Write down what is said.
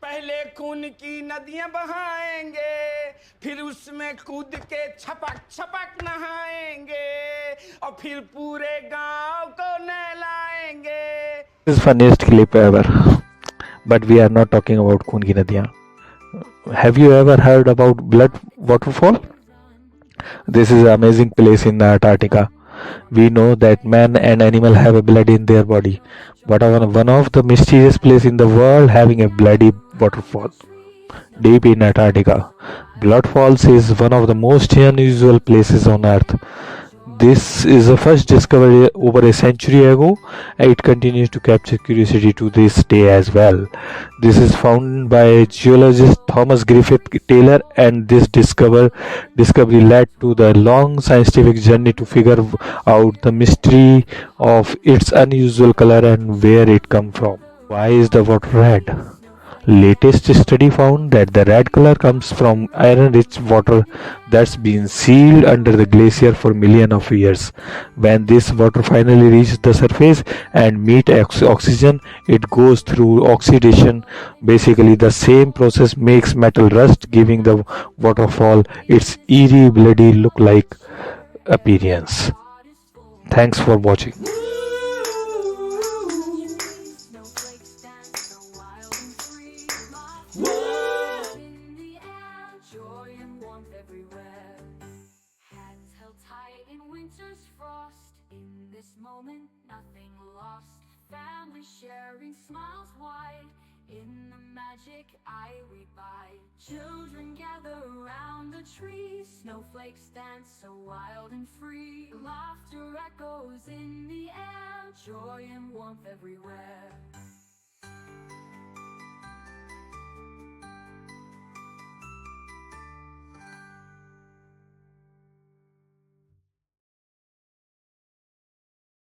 पहले खून की नदियां बहाएंगे, फिर उसमें कूद के छपक छपक नहाएंगे, और फिर पूरे गांव को नहलाएंगे. This is funniest clip ever. But we are not talking about खून की नदियाँ. Have you ever heard about blood waterfall? This is an amazing place in Antarctica. We know that man and animal have a blood in their body, but one of the mysterious place in the world having a bloody waterfall deep in Antarctica. Blood Falls is one of the most unusual places on Earth. This is the first discovery over a century ago, and it continues to capture curiosity to this day as well. This is found by geologist Thomas Griffith Taylor, and this discovery led to the long scientific journey to figure out the mystery of its unusual color and where it comes from. Why is the water red? Latest study found that the red color comes from iron-rich water that's been sealed under the glacier for millions of years. When this water finally reaches the surface and meet oxygen, it goes through oxidation. Basically, the same process makes metal rust, giving the waterfall its eerie, bloody look-like appearance. Thanks for watching. Moment, nothing lost. Family sharing smiles wide. In the magic eye we buy. Children gather around the tree. Snowflakes dance so wild and free. Laughter echoes in the air. Joy and warmth everywhere.